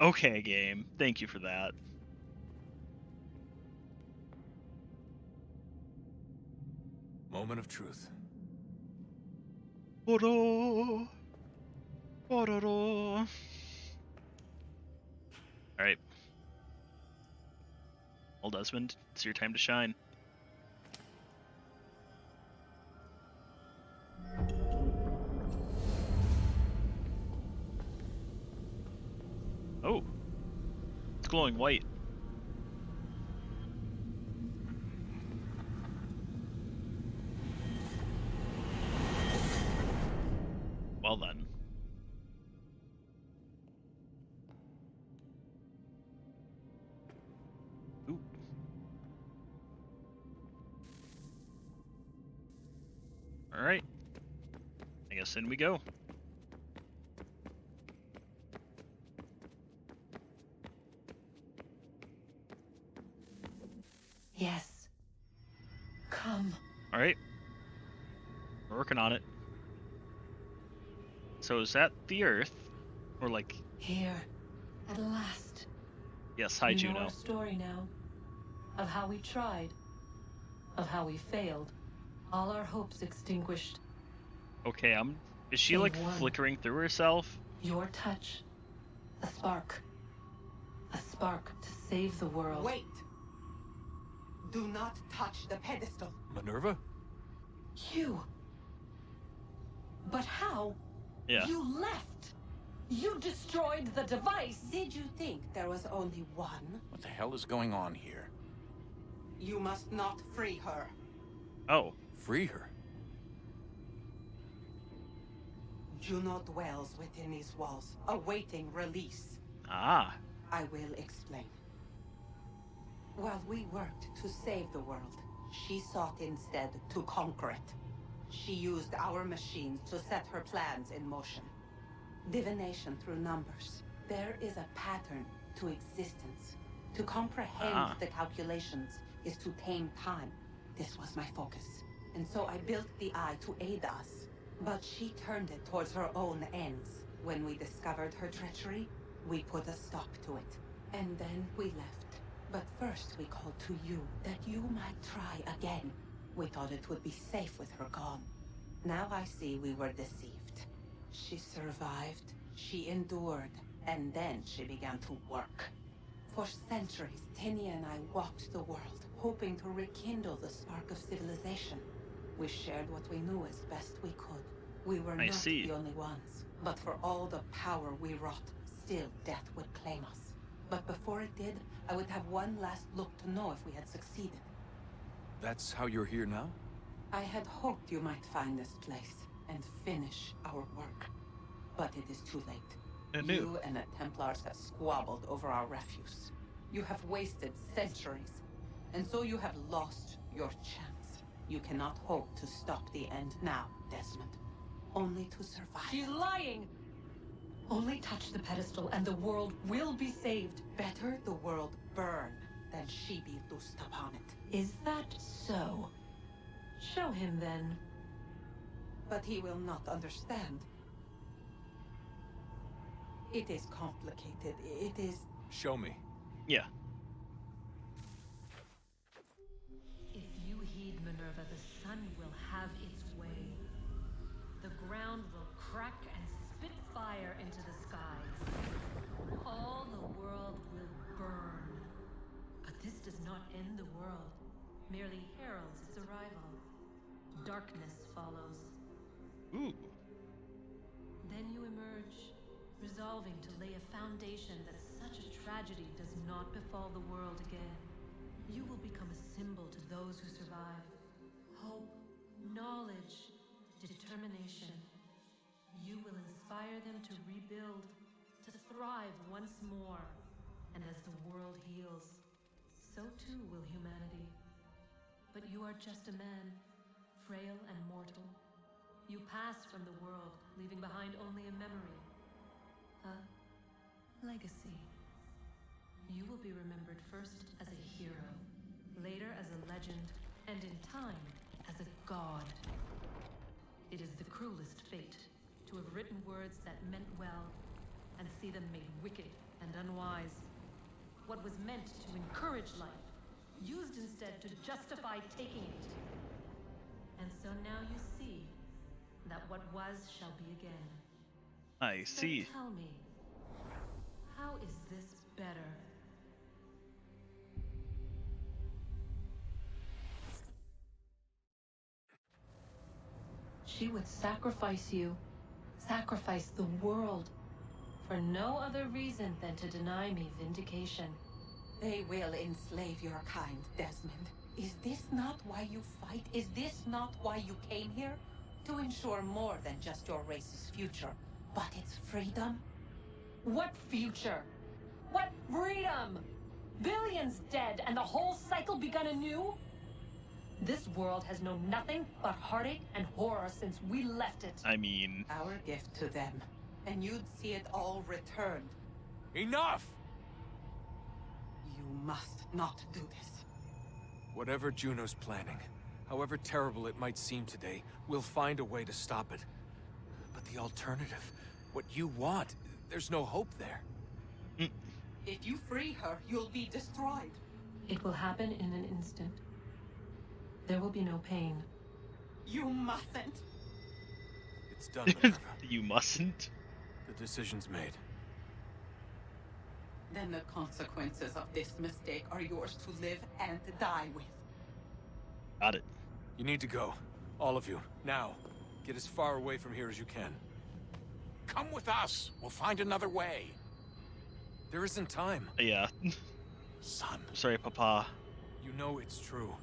Okay, game. Thank you for that. Moment of truth. All right. Well, Desmond, it's your time to shine. Oh, it's glowing white. Well then. Ooh. All right. I guess in we go. Yes. Come. All right. We're working on it. So is that the Earth? Or like, Here. At last. yes, hi You know our Juno. story now. Of how we tried. Of how we failed. All our hopes extinguished. Okay, is she Save like one. flickering through herself? Your touch. A spark. A spark to save the world. Wait! Do not touch the pedestal. Minerva? You. But how? Yeah. You left. You destroyed the device. Did you think there was only one? What the hell is going on here? You must not free her. Oh. Free her? Juno dwells within these walls, awaiting release. Ah. I will explain. While we worked to save the world, she sought instead to conquer it. She used our machines to set her plans in motion. Divination through numbers. There is a pattern to existence. To comprehend the calculations is to tame time. This was my focus. And so I built the eye to aid us. But she turned it towards her own ends. When we discovered her treachery, we put a stop to it. And then we left. But first we called to you, that you might try again. We thought it would be safe with her gone. Now I see we were deceived. She survived, she endured, and then she began to work. For centuries, Tinia and I walked the world, hoping to rekindle the spark of civilization. We shared what we knew as best we could. We were not the only ones. But for all the power we wrought, still death would claim us. But before it did, I would have one last look to know if we had succeeded. That's how you're here now? I had hoped you might find this place and finish our work. But it is too late. You and the Templars have squabbled over our refuse. You have wasted centuries. And so you have lost your chance. You cannot hope to stop the end now, Desmond. Only to survive. She's lying! Only touch the pedestal and the world will be saved. Better the world burn than she be loosed upon it. Is that so? Show him then. But he will not understand. It is complicated. It is... Show me. Yeah. If you heed Minerva, the sun will have its way. The ground will crack and spit fire into the skies. All the world will burn. But this does not end the world, merely heralds its arrival. Darkness follows. Ooh. Then you emerge, resolving to lay a foundation that such a tragedy does not befall the world again. You will become a symbol to those who survive. Hope, knowledge, determination. You will inspire them to rebuild, to thrive once more. And as the world heals, so too will humanity. But you are just a man, frail and mortal. You pass from the world, leaving behind only a memory. A legacy. You will be remembered first as a hero, later as a legend, and in time, as a god. It is the cruelest fate to have written words that meant well, and see them made wicked and unwise. What was meant to encourage life, used instead to justify taking it. And so now you see that what was shall be again. I So see. tell me, how is this better? She would sacrifice you, sacrifice the world, for no other reason than to deny me vindication. They will enslave your kind, Desmond. Is this not why you fight? Is this not why you came here? To ensure more than just your race's future, but its freedom? What future? What freedom? Billions dead and the whole cycle begun anew? This world has known nothing but heartache and horror since we left it. I mean, Our gift to them. And you'd see it all returned. Enough! You must not do this. Whatever Juno's planning, however terrible it might seem today, we'll find a way to stop it. But the alternative, what you want, there's no hope there. If you free her, you'll be destroyed. It will happen in an instant. There will be no pain. You mustn't. It's done, Minerva. you mustn't. The decision's made. Then the consequences of this mistake are yours to live and die with. Got it. You need to go. All of you. Now. Get as far away from here as you can. Come with us. We'll find another way. There isn't time. Yeah. Son. Sorry, Papa. You know it's true.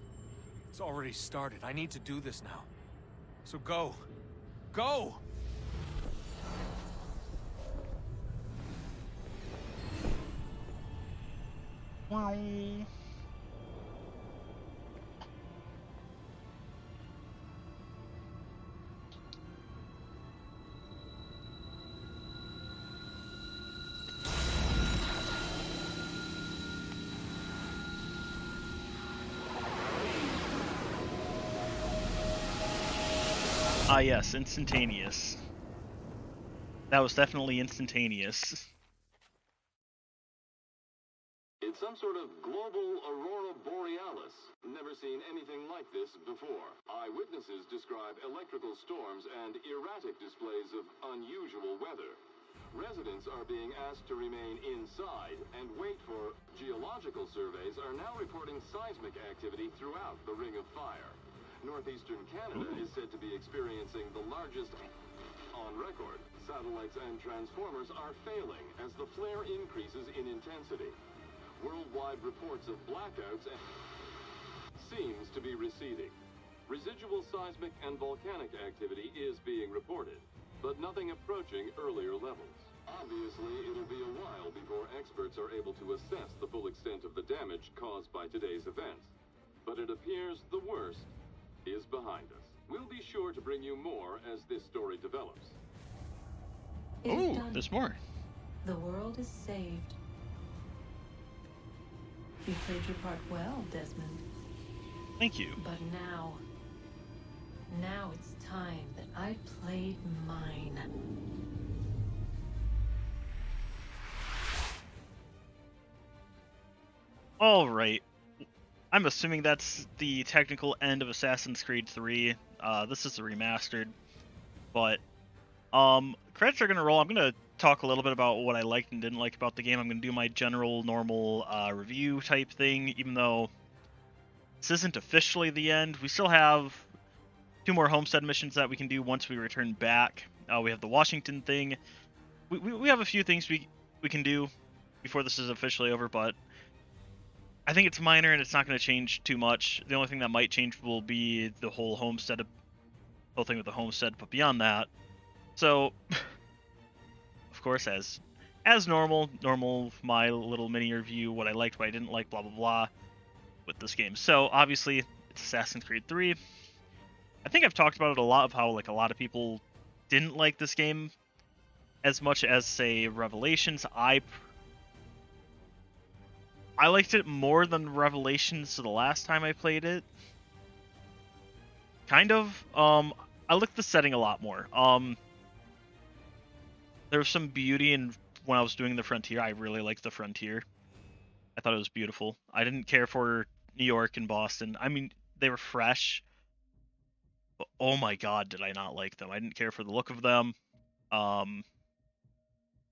It's already started. I need to do this now. So go. Go! Wow. Ah, yes, instantaneous. That was definitely instantaneous. It's some sort of global aurora borealis. Never seen anything like this before. Eyewitnesses describe electrical storms and erratic displays of unusual weather. Residents are being asked to remain inside and wait for geological surveys are now reporting seismic activity throughout the Ring of Fire. Northeastern Canada is said to be experiencing the largest on record. Satellites and transformers are failing as the flare increases in intensity. Worldwide reports of blackouts seems to be receding. Residual seismic and volcanic activity is being reported, but nothing approaching earlier levels. Obviously, it'll be a while before experts are able to assess the full extent of the damage caused by today's events. But it appears the worst is behind us. We'll be sure to bring you more as this story develops. It is Ooh, done. there's more. The world is saved. You played your part well, Desmond. Thank you. But now it's time that I played mine. All right. I'm assuming that's the technical end of Assassin's Creed 3. This is the remastered, but credits are gonna roll. I'm gonna talk a little bit about what I liked and didn't like about the game. I'm gonna do my general, normal review type thing, even though this isn't officially the end. We still have 2 more homestead missions that we can do once we return back. We have the Washington thing. We have a few things we can do before this is officially over, but I think it's minor and it's not going to change too much. The only thing that might change will be the whole homestead, whole thing with the homestead. But beyond that, so of course, as normal, my little mini review, what I liked, what I didn't like, blah blah blah, with this game. So obviously, it's Assassin's Creed 3. I think I've talked about it a lot of how like a lot of people didn't like this game as much as say Revelations. I liked it more than Revelations the last time I played it. Kind of. I liked the setting a lot more. There was some beauty in when I was doing the Frontier, I really liked the Frontier. I thought it was beautiful. I didn't care for New York and Boston. I mean, they were fresh, but oh my god, did I not like them. I didn't care for the look of them. I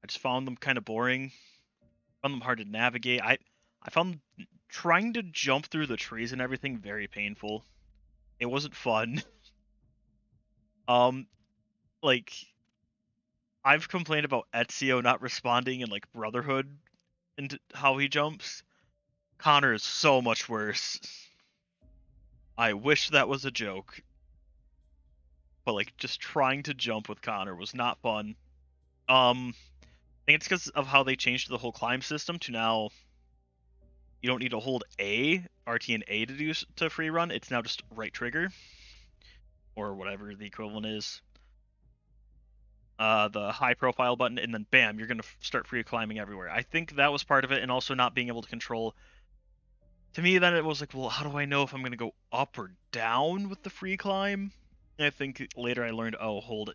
just found them kind of boring. Found them hard to navigate. I found trying to jump through the trees and everything very painful. It wasn't fun. Like I've complained about Ezio not responding in like Brotherhood and how he jumps. Connor is so much worse. I wish that was a joke. But like just trying to jump with Connor was not fun. I think it's because of how they changed the whole climb system to now you don't need to hold RT and A to free run. It's now just right trigger or whatever the equivalent is. The high profile button, and then bam, you're gonna start free climbing everywhere. I think that was part of it, and also not being able to control. To me, then it was like, well, how do I know if I'm gonna go up or down with the free climb? And I think later I learned, oh, hold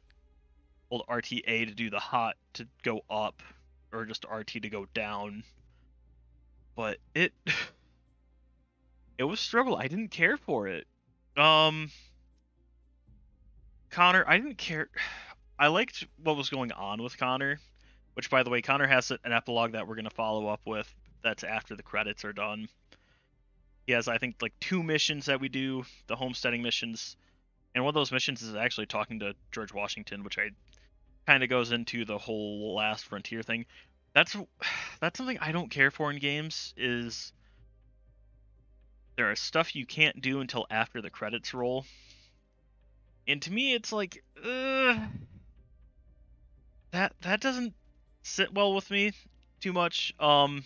RTA to do the hot to go up, or just RT to go down. But it was struggle. I didn't care for it. Connor, I didn't care. I liked what was going on with Connor, which, by the way, Connor has an epilogue that we're going to follow up with that's after the credits are done. He has, I think, like 2 missions that we do, the homesteading missions, and one of those missions is actually talking to George Washington, which I kind of goes into the whole last frontier thing. That's something I don't care for in games, is there are stuff you can't do until after the credits roll. And to me, it's like, that doesn't sit well with me too much. To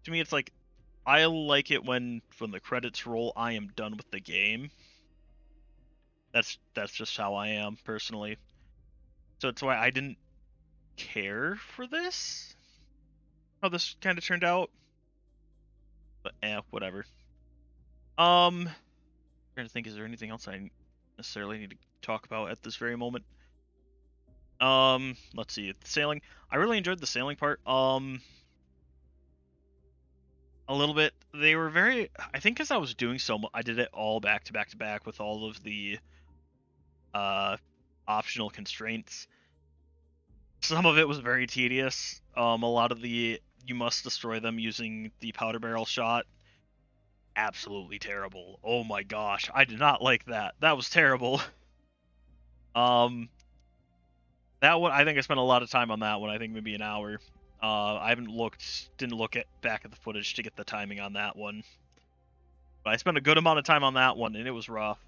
me, it's like, I like it when the credits roll, I am done with the game. That's just how I am personally. So that's why I didn't care for this, how this kind of turned out. But whatever. Trying to think, is there anything else I necessarily need to talk about at this very moment? Let's see. Sailing. I really enjoyed the sailing part. A little bit. They were very. I think because I was doing so much, I did it all back to back to back with all of the optional constraints. Some of it was very tedious. A lot of the you must destroy them using the powder barrel shot. Absolutely terrible. Oh my gosh, I did not like that. That was terrible. That one, I think I spent a lot of time on that one. I think maybe an hour. I didn't look back at the footage to get the timing on that one. But I spent a good amount of time on that one, and it was rough.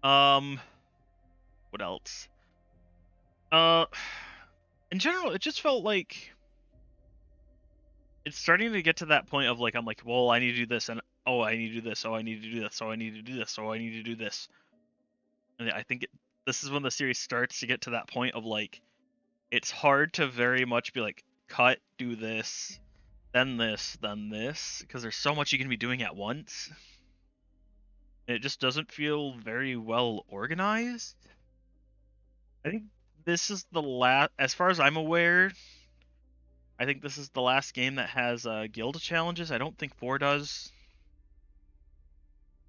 What else? In general, it just felt like it's starting to get to that point of like, I'm like, well, I need to do this, and oh, I need to do this, oh, I need to do this, oh, I need to do this, oh, I need to do this. And I think this is when the series starts to get to that point of like, it's hard to very much be like, cut, do this, then this, because there's so much you can be doing at once. And it just doesn't feel very well organized. I think this is the last, as far as I'm aware, I think this is the last game that has guild challenges. I don't think 4 does.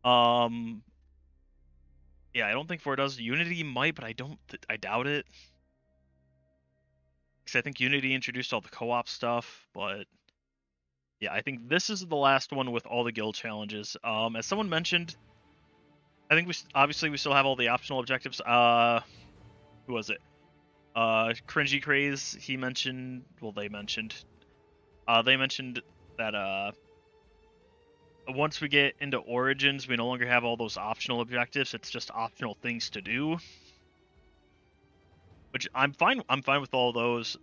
Yeah, I don't think 4 does. Unity might, but I doubt it. Because I think Unity introduced all the co-op stuff, but yeah, I think this is the last one with all the guild challenges. As someone mentioned, I think we still have all the optional objectives. Who was it? Cringy Craze. He mentioned. Well, they mentioned. They mentioned that once we get into Origins, we no longer have all those optional objectives. It's just optional things to do. Which I'm fine. I'm fine with all those.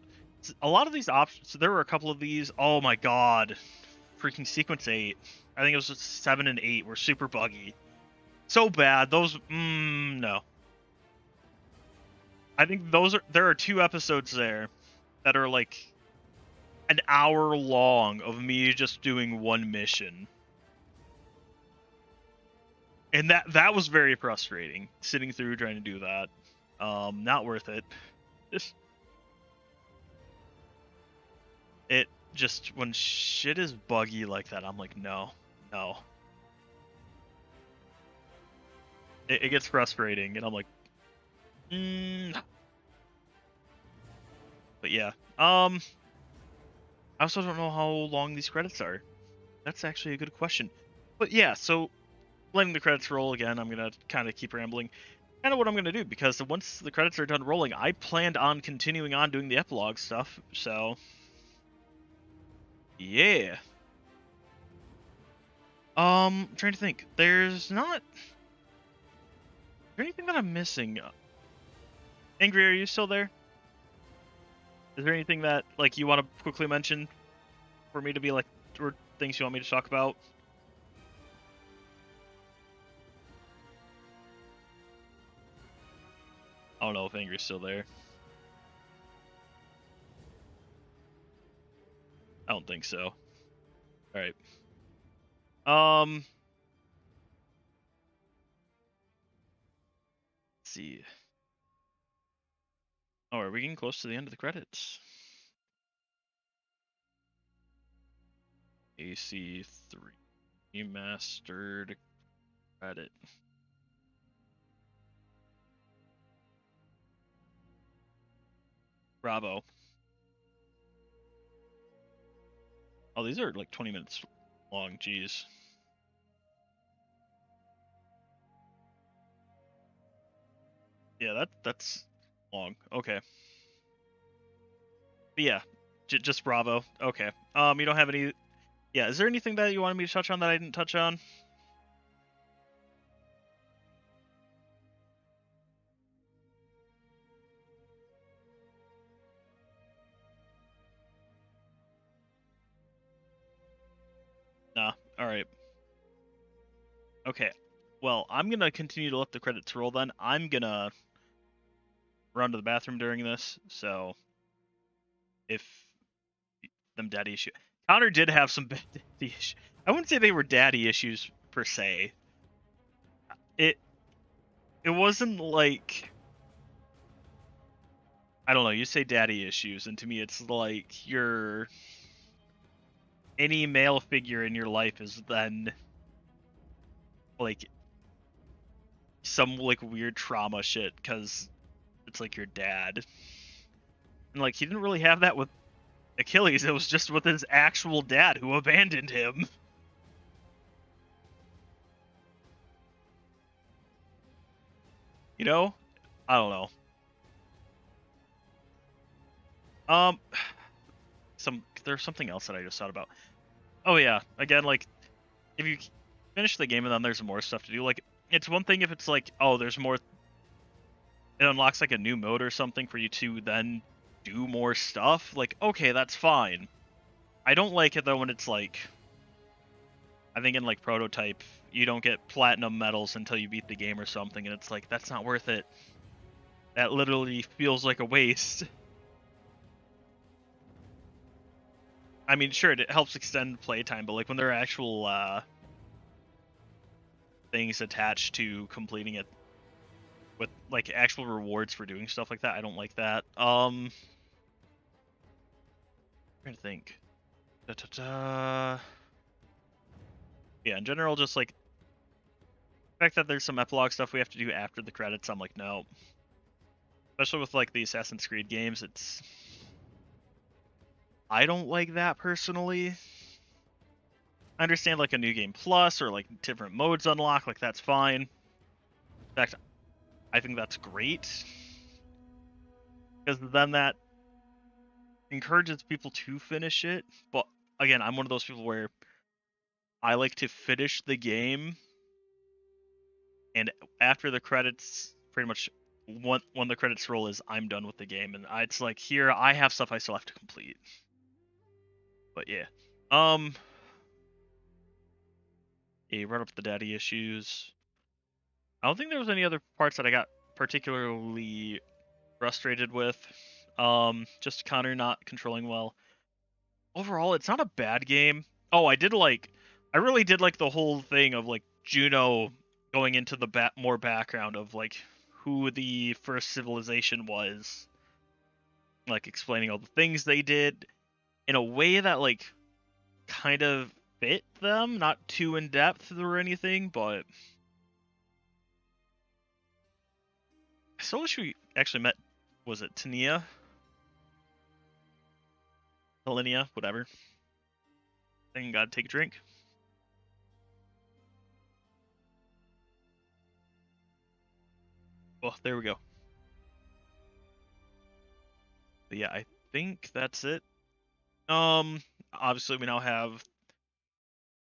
A lot of these options. So there were a couple of these. Oh my god, freaking Sequence 8. I think it was 7 and 8 were super buggy. So bad. Those. No. I think there are 2 episodes there that are like an hour long of me just doing one mission. And that was very frustrating, sitting through trying to do that. Not worth it. It just, when shit is buggy like that, I'm like, no. It gets frustrating, and I'm like, But yeah, I also don't know how long these credits are. That's actually a good question. But yeah, so letting the credits roll again, I'm gonna kind of keep rambling. Kind of what I'm gonna do, because once the credits are done rolling, I planned on continuing on doing the epilogue stuff. So yeah. I'm trying to think. There's not. Is there anything that I'm missing? Angry, are you still there? Is there anything that like you want to quickly mention for me to be like, or things you want me to talk about? I don't know if Angry's still there. I don't think so. All right. Let's see. Oh, are we getting close to the end of the credits? AC3 Remastered credit. Bravo. Oh, these are like 20 minutes long. Jeez. Yeah, that's long. Okay. But yeah, just Bravo. Okay. You don't have any. Yeah, is there anything that you wanted me to touch on that I didn't touch on? Nah. All right. Okay. Well, I'm gonna continue to let the credits roll. Then I'm gonna run to the bathroom during this. So if them daddy issues, Connor did have some bad daddy issues. I wouldn't say they were daddy issues per se. It wasn't like, I don't know. You say daddy issues, and to me, it's like any male figure in your life is then like some like weird trauma shit because it's like your dad, and like he didn't really have that with Achilles. It was just with his actual dad who abandoned him. You know, I don't know. Um, there's something else that I just thought about. Oh yeah, again, like if you finish the game and then there's more stuff to do, like it's one thing if it's like, oh, there's more. It unlocks like a new mode or something for you to then do more stuff. Like, okay, that's fine. I don't like it though when it's like, I think in like Prototype, you don't get platinum medals until you beat the game or something, and it's like, that's not worth it. That literally feels like a waste. I mean, sure, it helps extend playtime, but like when there are actual things attached to completing it with like actual rewards for doing stuff like that, I don't like that. I'm trying to think. Yeah, in general, just like the fact that there's some epilogue stuff we have to do after the credits, I'm like, no. Especially with like the Assassin's Creed games, I don't like that personally. I understand like a new game plus or like different modes unlock, like that's fine. In fact, I think that's great. Because then that encourages people to finish it. But again, I'm one of those people where I like to finish the game, and after the credits, pretty much when the credits roll is I'm done with the game, and it's like here I have stuff I still have to complete. But yeah, yeah, brought up the daddy issues. I don't think there was any other parts that I got particularly frustrated with. Just Connor not controlling well. Overall, it's not a bad game. Oh, I really did like the whole thing of like Juno going into the more background of like who the first civilization was, like explaining all the things they did. in a way that like kind of fit them, not too in depth or anything, but I still wish we actually met. Was it Tania? Helinia, whatever. Then gotta take a drink. Well, there we go. But yeah, I think that's it. Obviously we now have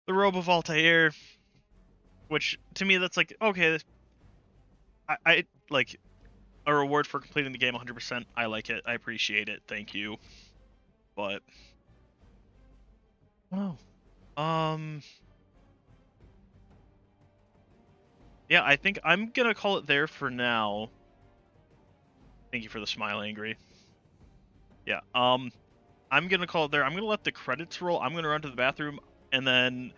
the Robe of Altair, which to me that's like okay, I like a reward for completing the game 100%. I like it. I appreciate it. Thank you. But oh, yeah, I think I'm gonna call it there for now. Thank you for the smile, Angry. Yeah, I'm gonna call it there. I'm gonna let the credits roll. I'm gonna run to the bathroom, and then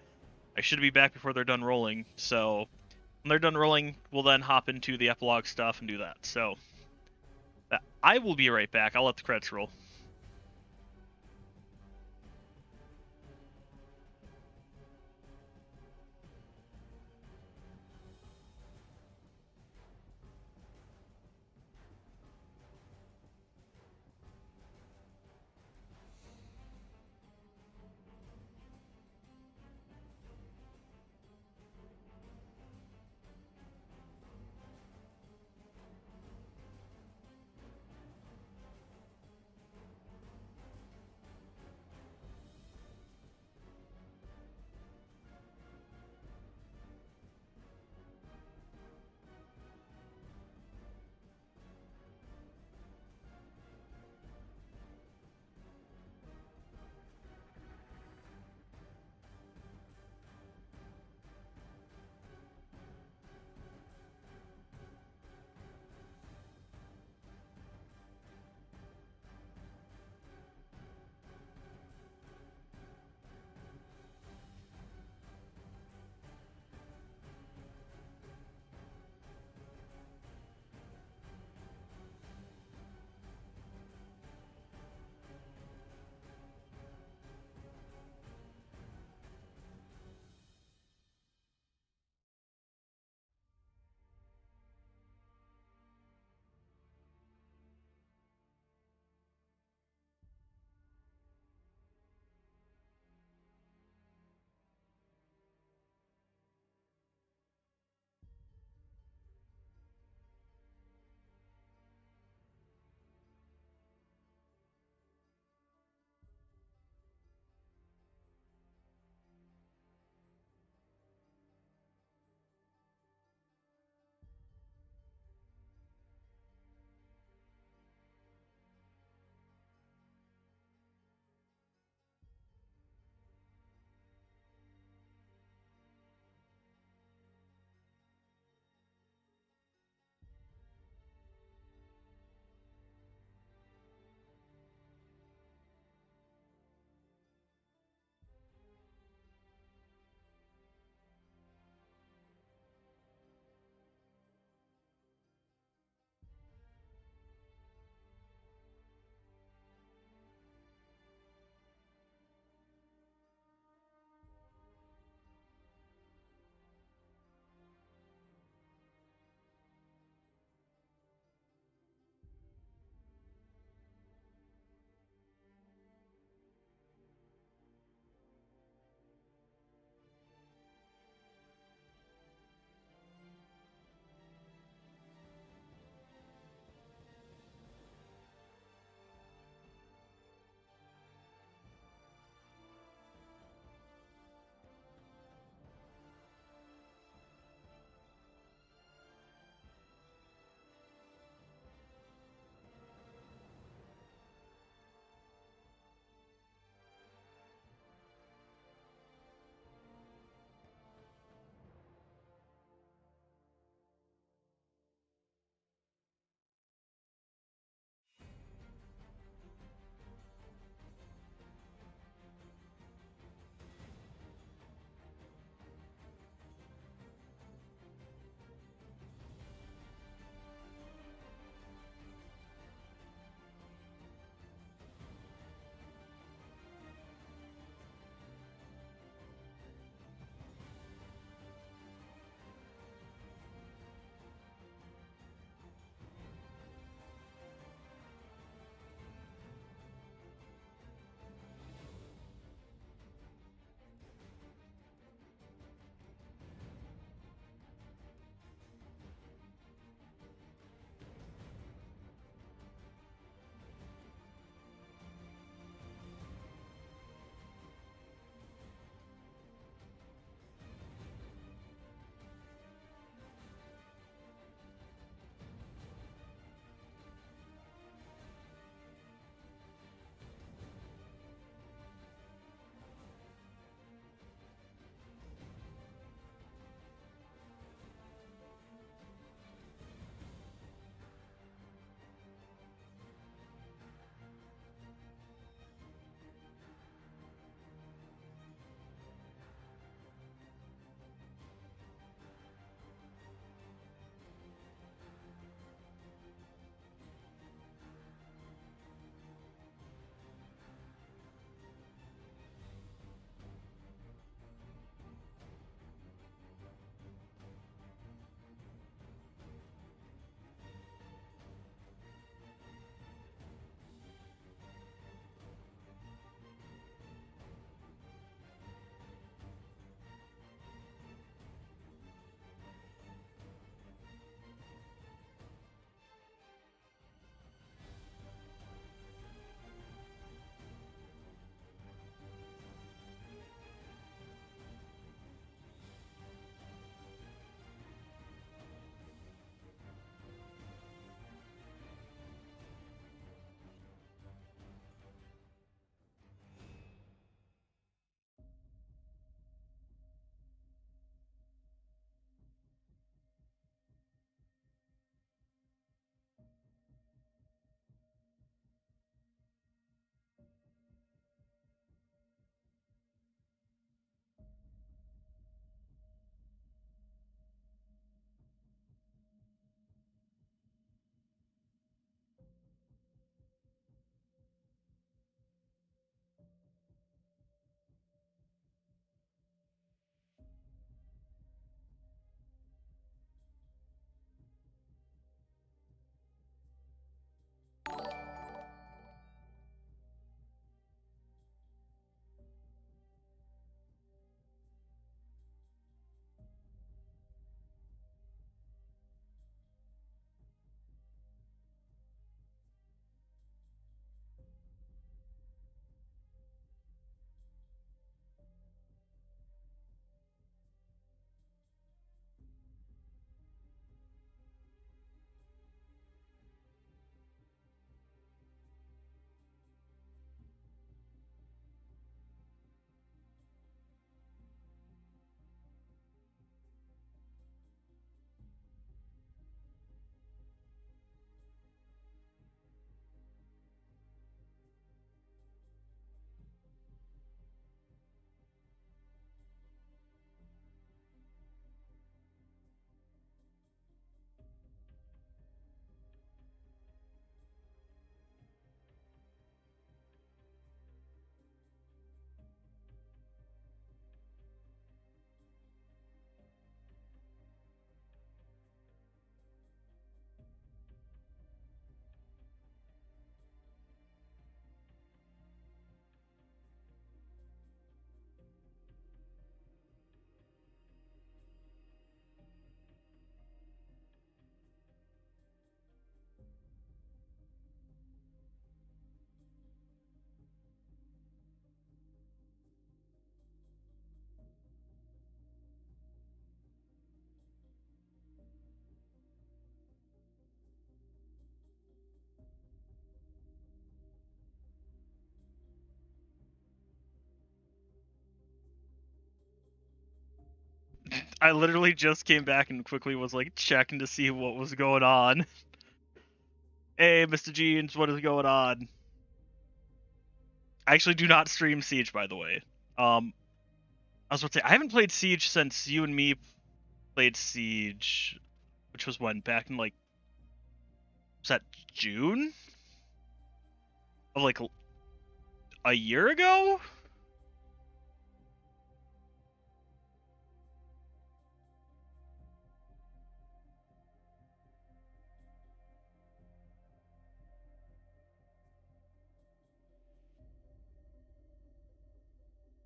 I should be back before they're done rolling. So when they're done rolling, we'll then hop into the epilogue stuff and do that. So I will be right back. I'll let the credits roll. I literally just came back and quickly was like checking to see what was going on. Hey, Mr. Jeans, what is going on? I actually do not stream Siege, by the way. I was about to say, I haven't played Siege since you and me played Siege, which was when? Back in like, was that June? Of like a year ago?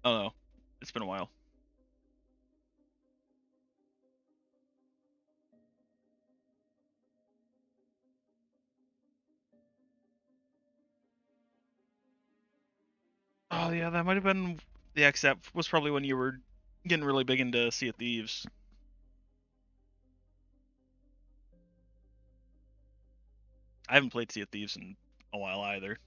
Oh no, it's been a while. Oh yeah, that might have been, yeah, 'cause that was probably when you were getting really big into Sea of Thieves. I haven't played Sea of Thieves in a while either.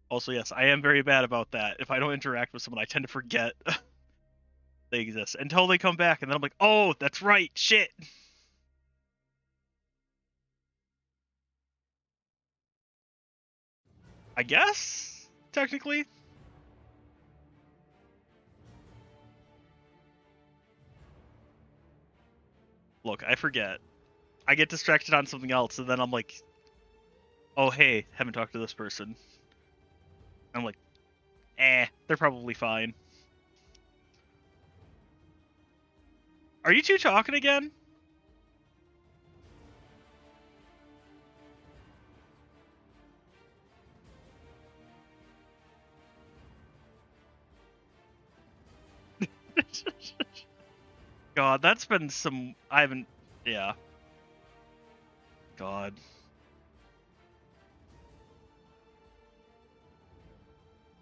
Also, yes, I am very bad about that. If I don't interact with someone, I tend to forget they exist until they come back, and then I'm like, oh, that's right, shit. I guess, technically. Look, I forget. I get distracted on something else, and then I'm like, oh, hey, haven't talked to this person. I'm like, they're probably fine. Are you two talking again? God, that's been some. I haven't. Yeah. God.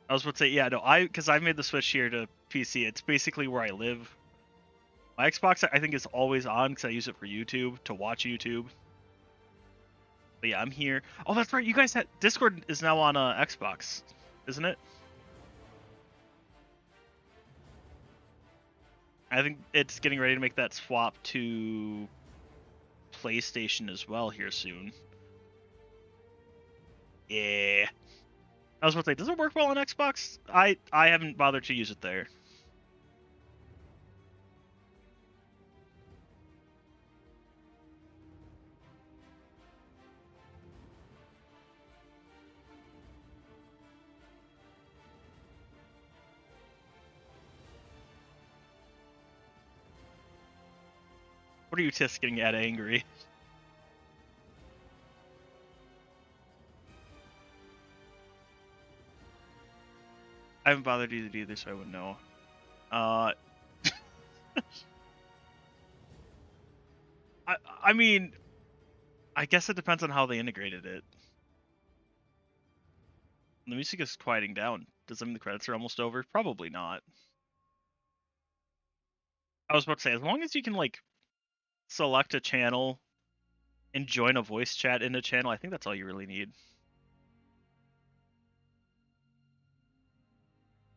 I was about to say, yeah, no, because I've made the switch here to PC. It's basically where I live. My Xbox, I think, is always on because I use it for YouTube, to watch YouTube. But yeah, I'm here. Oh, that's right. You guys had Discord is now on Xbox, isn't it? I think it's getting ready to make that swap to PlayStation as well here soon. Yeah. I was about to say, does it work well on Xbox? I haven't bothered to use it there. What are you just getting at angry? I haven't bothered to use it either, so I wouldn't know. I mean, I guess it depends on how they integrated it. The music is quieting down. Does that mean the credits are almost over? Probably not. I was about to say, as long as you can like select a channel and join a voice chat in a channel, I think that's all you really need.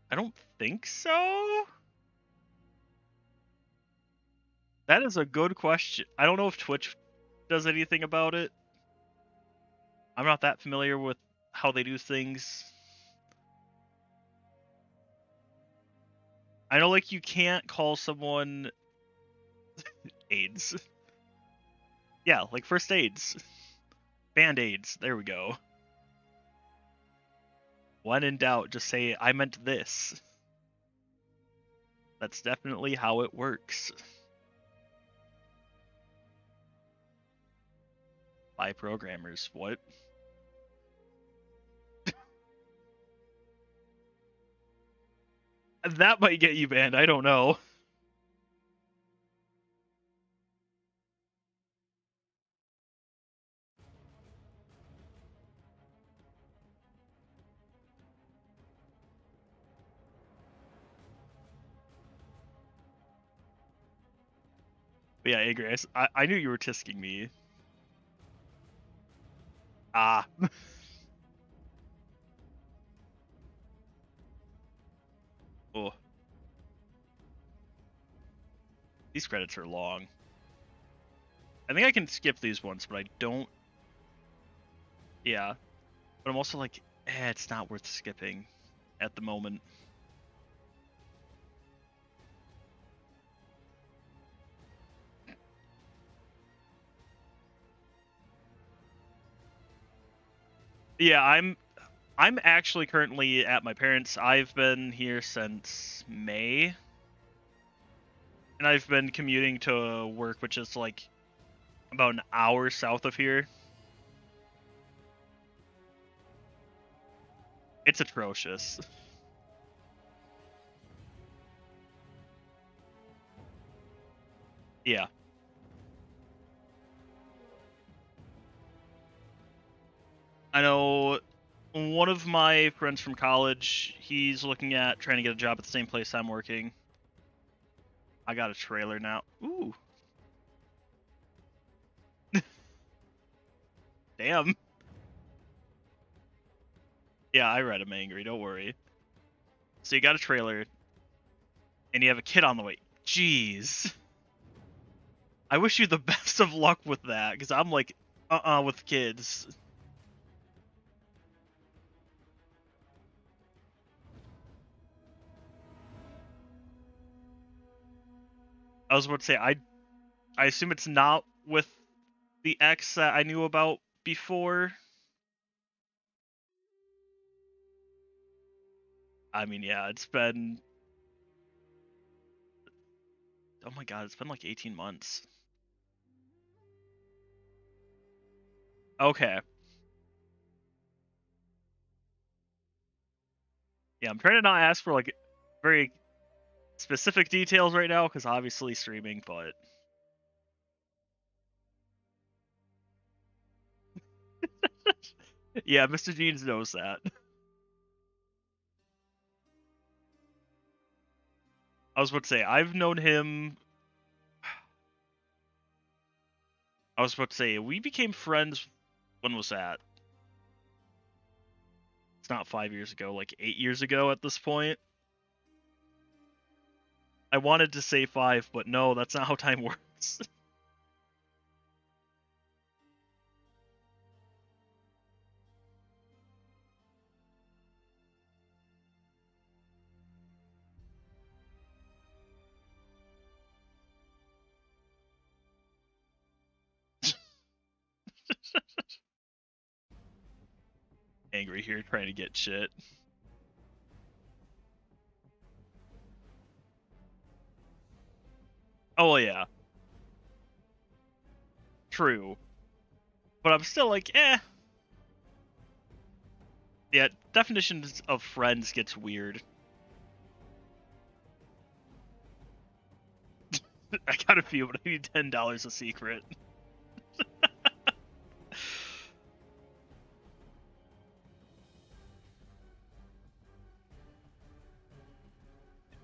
I don't think so. That is a good question. I don't know if Twitch does anything about it. I'm not that familiar with how they do things. I know like you can't call someone AIDS. Yeah, like first aids. Band-aids. There we go. When in doubt, just say, I meant this. That's definitely how it works. By programmers. What? That might get you banned. I don't know. But yeah, Agris, I knew you were tisking me. Ah. These credits are long. I think I can skip these ones, but I don't. Yeah. But I'm also like, it's not worth skipping at the moment. Yeah, I'm actually currently at my parents'. I've been here since May. And I've been commuting to work, which is like about an hour south of here. It's atrocious. Yeah. I know one of my friends from college, he's looking at trying to get a job at the same place I'm working. I got a trailer now. Ooh. Damn. Yeah, I read him angry, don't worry. So you got a trailer, and you have a kid on the way. Jeez. I wish you the best of luck with that, because I'm like, with kids. I was about to say, I assume it's not with the ex that I knew about before. I mean, yeah, it's been... Oh my god, it's been like 18 months. Okay. Yeah, I'm trying to not ask for like very specific details right now, because obviously streaming, but... Yeah, Mr. Jeans knows that. I was about to say, I've known him... I was about to say, we became friends... When was that? It's not 5 years ago, like 8 years ago at this point. I wanted to say 5, but no, that's not how time works. Angry here, trying to get shit. Oh, well, yeah. True. But I'm still like, eh. Yeah, definitions of friends gets weird. I got a few, but I need $10 a secret.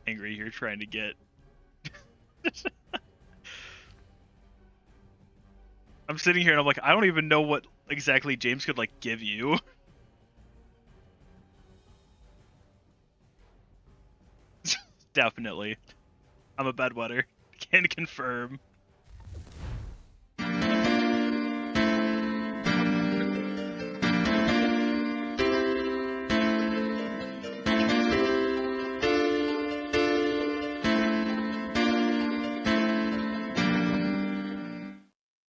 Angry here, trying to get... I'm sitting here and I'm like, I don't even know what exactly James could, like, give you. Definitely. I'm a bedwetter. Can confirm.